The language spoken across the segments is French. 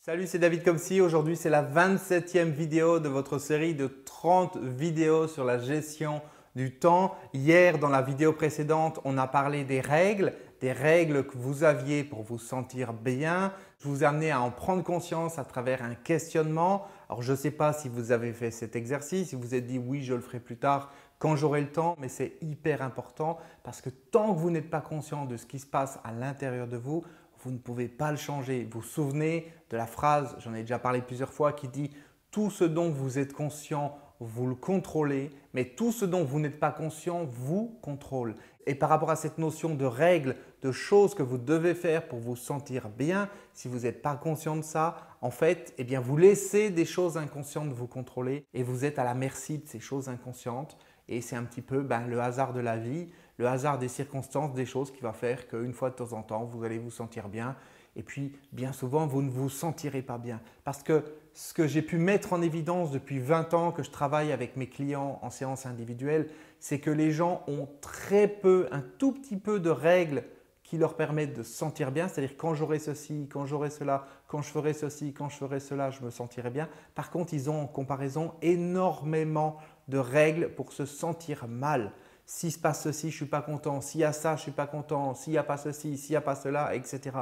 Salut, c'est David Comsi. Aujourd'hui, c'est la 27e vidéo de votre série de 30 vidéos sur la gestion du temps. Hier, dans la vidéo précédente, on a parlé des règles que vous aviez pour vous sentir bien. Je vous ai amené à en prendre conscience à travers un questionnement. Alors, je ne sais pas si vous avez fait cet exercice, si vous vous êtes dit oui, je le ferai plus tard quand j'aurai le temps, mais c'est hyper important parce que tant que vous n'êtes pas conscient de ce qui se passe à l'intérieur de vous, vous ne pouvez pas le changer. Vous vous souvenez de la phrase, j'en ai déjà parlé plusieurs fois, qui dit « Tout ce dont vous êtes conscient, vous le contrôlez, mais tout ce dont vous n'êtes pas conscient, vous contrôle. » Et par rapport à cette notion de règles, de choses que vous devez faire pour vous sentir bien, si vous n'êtes pas conscient de ça, en fait, vous laissez des choses inconscientes vous contrôler et vous êtes à la merci de ces choses inconscientes. Et c'est un petit peu le hasard de la vie, le hasard des circonstances, des choses qui va faire qu'une fois de temps en temps, vous allez vous sentir bien. Et puis, bien souvent, vous ne vous sentirez pas bien. Parce que ce que j'ai pu mettre en évidence depuis 20 ans que je travaille avec mes clients en séance individuelle, c'est que les gens ont très peu, un tout petit peu de règles qui leur permettent de se sentir bien. C'est-à-dire quand j'aurai ceci, quand j'aurai cela, quand je ferai ceci, quand je ferai cela, je me sentirai bien. Par contre, ils ont en comparaison énormément de règles pour se sentir mal. S'il se passe ceci, je ne suis pas content. S'il y a ça, je ne suis pas content. S'il n'y a pas ceci, s'il n'y a pas cela, etc.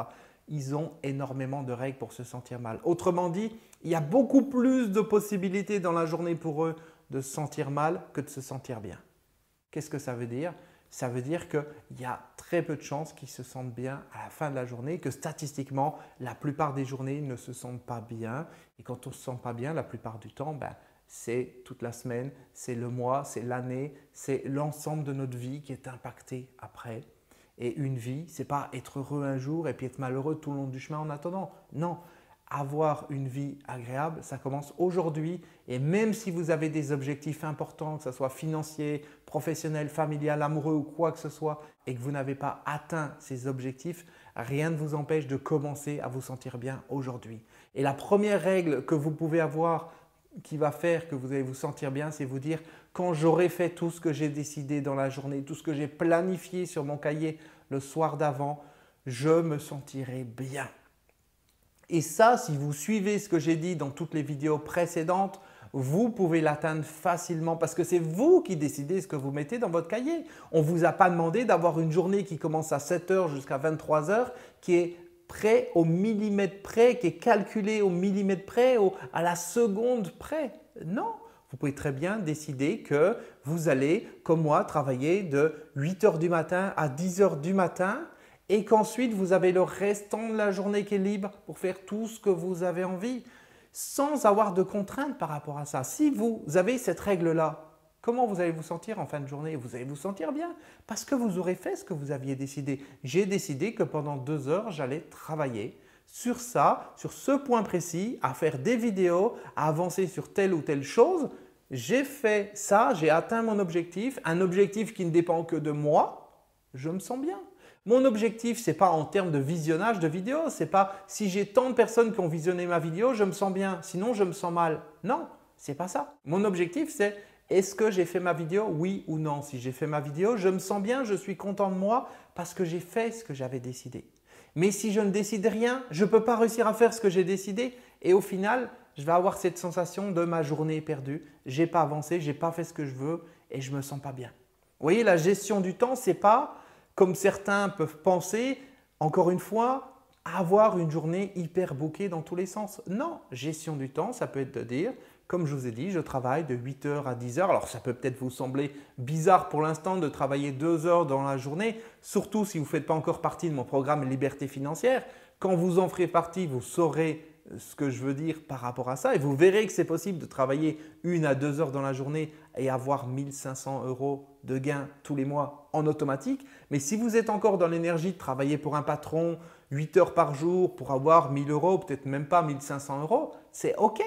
Ils ont énormément de règles pour se sentir mal. Autrement dit, il y a beaucoup plus de possibilités dans la journée pour eux de se sentir mal que de se sentir bien. Qu'est-ce que ça veut dire? Ça veut dire qu'il y a très peu de chances qu'ils se sentent bien à la fin de la journée, que statistiquement, la plupart des journées ne se sentent pas bien. Et quand on ne se sent pas bien, la plupart du temps, c'est toute la semaine, c'est le mois, c'est l'année, c'est l'ensemble de notre vie qui est impacté après. Et une vie, ce n'est pas être heureux un jour et puis être malheureux tout le long du chemin en attendant. Non, avoir une vie agréable, ça commence aujourd'hui. Et même si vous avez des objectifs importants, que ce soit financier, professionnel, familial, amoureux ou quoi que ce soit, et que vous n'avez pas atteint ces objectifs, rien ne vous empêche de commencer à vous sentir bien aujourd'hui. Et la première règle que vous pouvez avoir qui va faire que vous allez vous sentir bien, c'est vous dire quand j'aurai fait tout ce que j'ai décidé dans la journée, tout ce que j'ai planifié sur mon cahier le soir d'avant, je me sentirai bien. Et ça, si vous suivez ce que j'ai dit dans toutes les vidéos précédentes, vous pouvez l'atteindre facilement parce que c'est vous qui décidez ce que vous mettez dans votre cahier. On ne vous a pas demandé d'avoir une journée qui commence à 7 h jusqu'à 23 h, qui est près au millimètre près, qui est calculé au millimètre près, à la seconde près. Non, vous pouvez très bien décider que vous allez, comme moi, travailler de 8 h du matin à 10 h du matin et qu'ensuite vous avez le restant de la journée qui est libre pour faire tout ce que vous avez envie sans avoir de contraintes par rapport à ça. Si vous avez cette règle-là, comment vous allez vous sentir en fin de journée? Vous allez vous sentir bien parce que vous aurez fait ce que vous aviez décidé. J'ai décidé que pendant 2 heures, j'allais travailler sur ça, sur ce point précis, à faire des vidéos, à avancer sur telle ou telle chose. J'ai fait ça, j'ai atteint mon objectif, un objectif qui ne dépend que de moi. Je me sens bien. Mon objectif, ce n'est pas en termes de visionnage de vidéos, ce n'est pas si j'ai tant de personnes qui ont visionné ma vidéo, je me sens bien, sinon je me sens mal. Non, ce n'est pas ça. Mon objectif, c'est est-ce que j'ai fait ma vidéo? Oui ou non? Si j'ai fait ma vidéo, je me sens bien, je suis content de moi parce que j'ai fait ce que j'avais décidé. Mais si je ne décide rien, je ne peux pas réussir à faire ce que j'ai décidé et au final, je vais avoir cette sensation de ma journée perdue. Je n'ai pas avancé, je n'ai pas fait ce que je veux et je ne me sens pas bien. Vous voyez, la gestion du temps, ce n'est pas comme certains peuvent penser, encore une fois, avoir une journée hyper bouquée dans tous les sens. Non, gestion du temps, ça peut être de dire, comme je vous ai dit, je travaille de 8 h à 10 h. Alors ça peut peut-être vous sembler bizarre pour l'instant de travailler 2 heures dans la journée, surtout si vous ne faites pas encore partie de mon programme Liberté financière. Quand vous en ferez partie, vous saurez ce que je veux dire par rapport à ça et vous verrez que c'est possible de travailler 1 à 2 heures dans la journée et avoir 1 500 € de gains tous les mois en automatique. Mais si vous êtes encore dans l'énergie de travailler pour un patron 8 heures par jour pour avoir 1 000 €, peut-être même pas 1 500 €, c'est OK.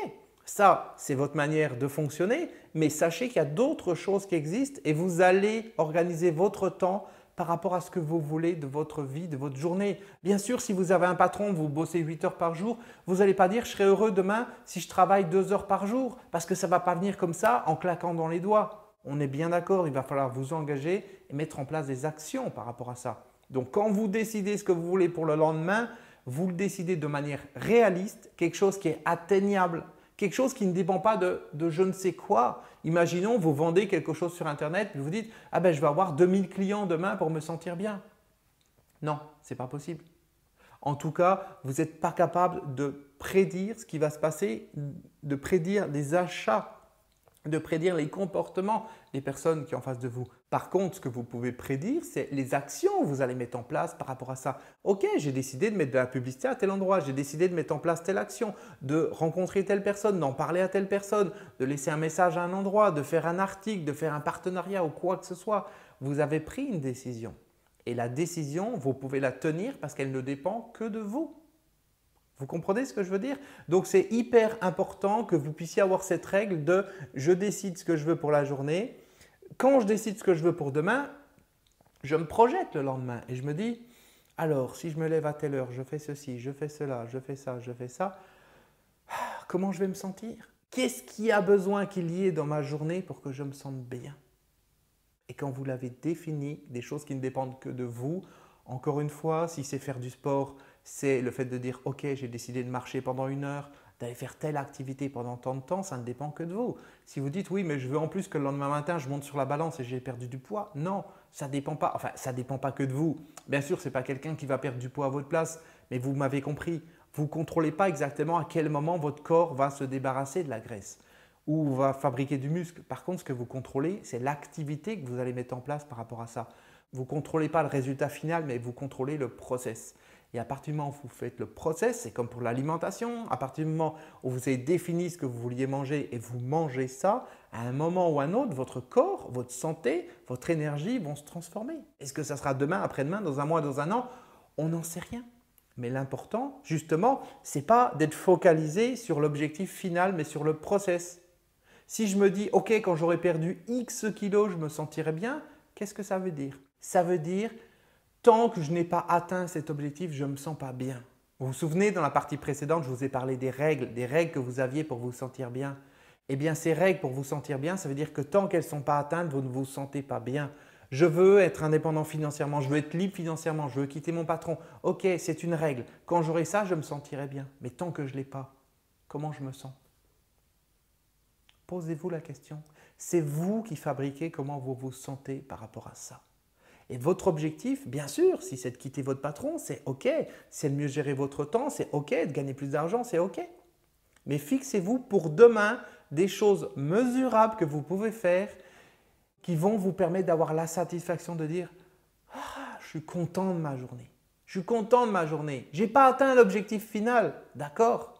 Ça, c'est votre manière de fonctionner, mais sachez qu'il y a d'autres choses qui existent et vous allez organiser votre temps par rapport à ce que vous voulez de votre vie, de votre journée. Bien sûr, si vous avez un patron, vous bossez 8 heures par jour, vous n'allez pas dire « je serai heureux demain si je travaille 2 heures par jour » parce que ça ne va pas venir comme ça en claquant dans les doigts. On est bien d'accord, il va falloir vous engager et mettre en place des actions par rapport à ça. Donc, quand vous décidez ce que vous voulez pour le lendemain, vous le décidez de manière réaliste, quelque chose qui est atteignable, quelque chose qui ne dépend pas de je ne sais quoi. Imaginons, vous vendez quelque chose sur Internet et vous dites « Ah ben, je vais avoir 2000 clients demain pour me sentir bien ». Non, ce n'est pas possible. En tout cas, vous n'êtes pas capable de prédire ce qui va se passer, de prédire des achats, de prédire les comportements des personnes qui sont en face de vous. Par contre, ce que vous pouvez prédire, c'est les actions que vous allez mettre en place par rapport à ça. Ok, j'ai décidé de mettre de la publicité à tel endroit, j'ai décidé de mettre en place telle action, de rencontrer telle personne, d'en parler à telle personne, de laisser un message à un endroit, de faire un article, de faire un partenariat ou quoi que ce soit. Vous avez pris une décision. Et la décision, vous pouvez la tenir parce qu'elle ne dépend que de vous. Vous comprenez ce que je veux dire? Donc, c'est hyper important que vous puissiez avoir cette règle de « je décide ce que je veux pour la journée ». Quand je décide ce que je veux pour demain, je me projette le lendemain et je me dis « alors, si je me lève à telle heure, je fais ceci, je fais cela, je fais ça, je fais ça, comment je vais me sentir? Qu'est-ce qui a besoin qu'il y ait dans ma journée pour que je me sente bien ?» Et quand vous l'avez défini, des choses qui ne dépendent que de vous, encore une fois, si c'est faire du sport, c'est le fait de dire « ok, j'ai décidé de marcher pendant 1 heure, d'aller faire telle activité pendant tant de temps, ça ne dépend que de vous. » Si vous dites « oui, mais je veux en plus que le lendemain matin, je monte sur la balance et j'ai perdu du poids », non, ça ne dépend pas. Enfin, ça ne dépend pas que de vous. Bien sûr, ce n'est pas quelqu'un qui va perdre du poids à votre place, mais vous m'avez compris. Vous ne contrôlez pas exactement à quel moment votre corps va se débarrasser de la graisse ou va fabriquer du muscle. Par contre, ce que vous contrôlez, c'est l'activité que vous allez mettre en place par rapport à ça. Vous ne contrôlez pas le résultat final, mais vous contrôlez le process. Et à partir du moment où vous faites le process, c'est comme pour l'alimentation, à partir du moment où vous avez défini ce que vous vouliez manger et vous mangez ça, à un moment ou un autre, votre corps, votre santé, votre énergie vont se transformer. Est-ce que ça sera demain, après-demain, dans un mois, dans un an? On n'en sait rien. Mais l'important, justement, ce n'est pas d'être focalisé sur l'objectif final, mais sur le process. Si je me dis « ok, quand j'aurai perdu X kilos, je me sentirai bien », qu'est-ce que ça veut dire? Ça veut dire « tant que je n'ai pas atteint cet objectif, je ne me sens pas bien ». Vous vous souvenez, dans la partie précédente, je vous ai parlé des règles que vous aviez pour vous sentir bien. Eh bien, ces règles pour vous sentir bien, ça veut dire que tant qu'elles ne sont pas atteintes, vous ne vous sentez pas bien. Je veux être indépendant financièrement, je veux être libre financièrement, je veux quitter mon patron. Ok, c'est une règle. Quand j'aurai ça, je me sentirai bien. Mais tant que je ne l'ai pas, comment je me sens? Posez-vous la question. C'est vous qui fabriquez comment vous vous sentez par rapport à ça. Et votre objectif, bien sûr, si c'est de quitter votre patron, c'est OK. C'est de mieux gérer votre temps, c'est OK. De gagner plus d'argent, c'est OK. Mais fixez-vous pour demain des choses mesurables que vous pouvez faire qui vont vous permettre d'avoir la satisfaction de dire « Ah, je suis content de ma journée. Je suis content de ma journée. Je n'ai pas atteint l'objectif final, d'accord ?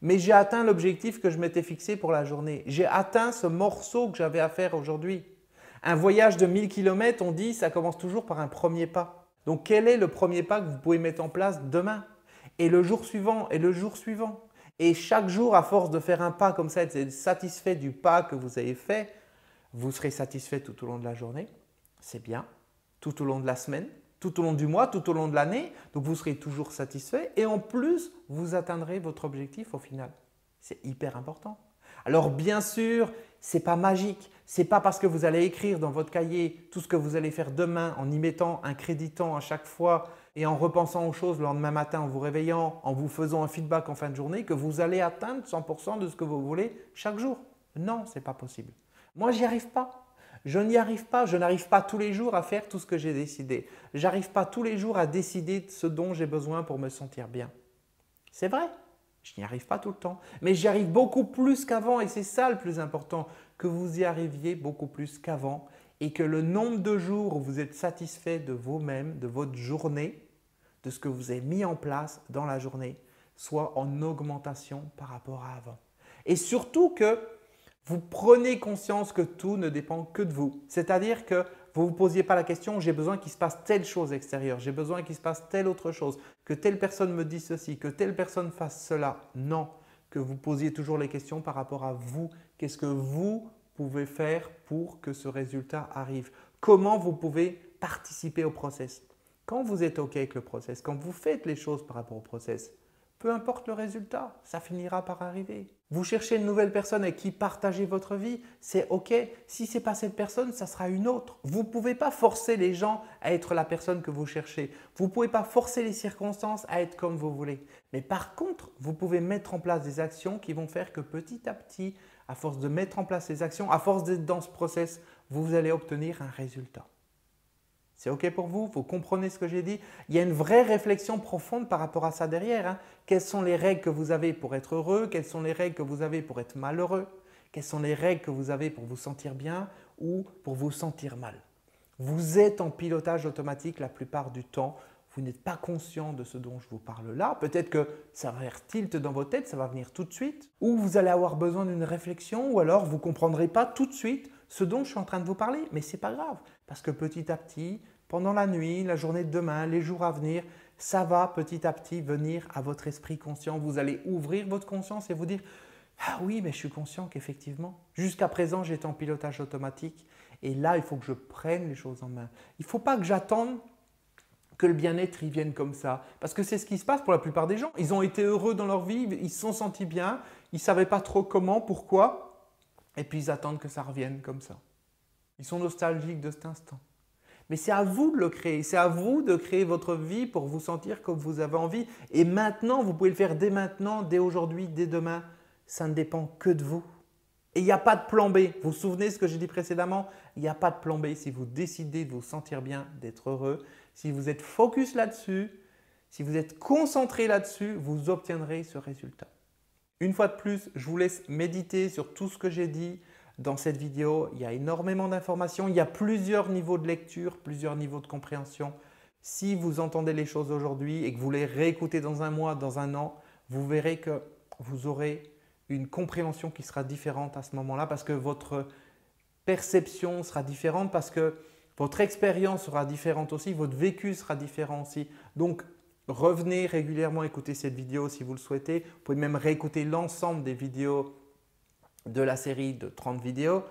Mais j'ai atteint l'objectif que je m'étais fixé pour la journée. J'ai atteint ce morceau que j'avais à faire aujourd'hui. Un voyage de 1000 km, on dit, ça commence toujours par un premier pas. Donc, quel est le premier pas que vous pouvez mettre en place demain? Et le jour suivant, et le jour suivant. Et chaque jour, à force de faire un pas comme ça, d'être satisfait du pas que vous avez fait, vous serez satisfait tout au long de la journée. C'est bien. Tout au long de la semaine, tout au long du mois, tout au long de l'année. Donc, vous serez toujours satisfait et en plus, vous atteindrez votre objectif au final. C'est hyper important. Alors, bien sûr, ce n'est pas magique. Ce n'est pas parce que vous allez écrire dans votre cahier tout ce que vous allez faire demain en y mettant un créditant à chaque fois et en repensant aux choses le lendemain matin en vous réveillant, en vous faisant un feedback en fin de journée, que vous allez atteindre 100% de ce que vous voulez chaque jour. Non, ce n'est pas possible. Moi, je n'y arrive pas. Je n'y arrive pas, je n'arrive pas tous les jours à faire tout ce que j'ai décidé. Je n'arrive pas tous les jours à décider de ce dont j'ai besoin pour me sentir bien. C'est vrai, je n'y arrive pas tout le temps, mais j'y arrive beaucoup plus qu'avant et c'est ça le plus important, que vous y arriviez beaucoup plus qu'avant et que le nombre de jours où vous êtes satisfait de vous-même, de votre journée, de ce que vous avez mis en place dans la journée, soit en augmentation par rapport à avant. Et surtout que vous prenez conscience que tout ne dépend que de vous. C'est-à-dire que vous ne vous posiez pas la question « j'ai besoin qu'il se passe telle chose extérieure, j'ai besoin qu'il se passe telle autre chose, que telle personne me dise ceci, que telle personne fasse cela ». Non, que vous posiez toujours les questions par rapport à vous. Qu'est-ce que vous pouvez faire pour que ce résultat arrive? Comment vous pouvez participer au process? Quand vous êtes OK avec le process, quand vous faites les choses par rapport au process, peu importe le résultat, ça finira par arriver. Vous cherchez une nouvelle personne avec qui partager votre vie, c'est OK. Si ce n'est pas cette personne, ça sera une autre. Vous ne pouvez pas forcer les gens à être la personne que vous cherchez. Vous ne pouvez pas forcer les circonstances à être comme vous voulez. Mais par contre, vous pouvez mettre en place des actions qui vont faire que petit à petit, à force de mettre en place ces actions, à force d'être dans ce process, vous allez obtenir un résultat. C'est OK pour vous? Vous comprenez ce que j'ai dit? Il y a une vraie réflexion profonde par rapport à ça derrière, hein. Quelles sont les règles que vous avez pour être heureux? Quelles sont les règles que vous avez pour être malheureux? Quelles sont les règles que vous avez pour vous sentir bien ou pour vous sentir mal? Vous êtes en pilotage automatique la plupart du temps. Vous n'êtes pas conscient de ce dont je vous parle là. Peut-être que ça va faire tilt dans votre tête, ça va venir tout de suite. Ou vous allez avoir besoin d'une réflexion ou alors vous ne comprendrez pas tout de suite ce dont je suis en train de vous parler. Mais ce n'est pas grave parce que petit à petit, pendant la nuit, la journée de demain, les jours à venir, ça va petit à petit venir à votre esprit conscient. Vous allez ouvrir votre conscience et vous dire « Ah oui, mais je suis conscient qu'effectivement, jusqu'à présent, j'étais en pilotage automatique et là, il faut que je prenne les choses en main. Il ne faut pas que j'attende que le bien-être y vienne comme ça. Parce que c'est ce qui se passe pour la plupart des gens. Ils ont été heureux dans leur vie, ils se sont sentis bien, ils ne savaient pas trop comment, pourquoi, et puis ils attendent que ça revienne comme ça. Ils sont nostalgiques de cet instant. Mais c'est à vous de le créer, c'est à vous de créer votre vie pour vous sentir comme vous avez envie. Et maintenant, vous pouvez le faire dès maintenant, dès aujourd'hui, dès demain. Ça ne dépend que de vous. Et il n'y a pas de plan B. Vous vous souvenez de ce que j'ai dit précédemment? Il n'y a pas de plan B. Si vous décidez de vous sentir bien, d'être heureux, si vous êtes focus là-dessus, si vous êtes concentré là-dessus, vous obtiendrez ce résultat. Une fois de plus, je vous laisse méditer sur tout ce que j'ai dit dans cette vidéo. Il y a énormément d'informations. Il y a plusieurs niveaux de lecture, plusieurs niveaux de compréhension. Si vous entendez les choses aujourd'hui et que vous les réécoutez dans un mois, dans un an, vous verrez que vous aurez une compréhension qui sera différente à ce moment-là parce que votre perception sera différente, parce que votre expérience sera différente aussi, votre vécu sera différent aussi. Donc, revenez régulièrement écouter cette vidéo si vous le souhaitez. Vous pouvez même réécouter l'ensemble des vidéos de la série de 30 vidéos.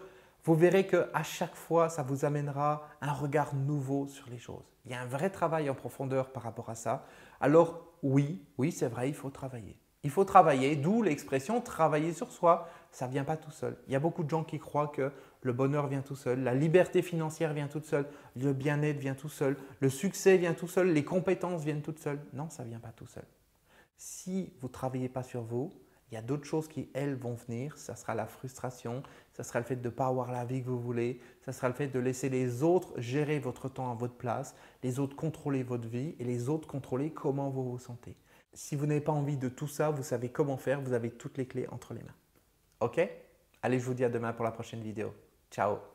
Vous verrez qu'à chaque fois, ça vous amènera un regard nouveau sur les choses. Il y a un vrai travail en profondeur par rapport à ça. Alors oui, c'est vrai, il faut travailler. Il faut travailler, d'où l'expression « travailler sur soi ». Ça ne vient pas tout seul. Il y a beaucoup de gens qui croient que le bonheur vient tout seul, la liberté financière vient toute seule, le bien-être vient tout seul, le succès vient tout seul, les compétences viennent toutes seules. Non, ça ne vient pas tout seul. Si vous ne travaillez pas sur vous, il y a d'autres choses qui, elles, vont venir. Ça sera la frustration, ça sera le fait de ne pas avoir la vie que vous voulez, ça sera le fait de laisser les autres gérer votre temps à votre place, les autres contrôler votre vie et les autres contrôler comment vous vous sentez. Si vous n'avez pas envie de tout ça, vous savez comment faire, vous avez toutes les clés entre les mains. OK? Allez, je vous dis à demain pour la prochaine vidéo. Ciao!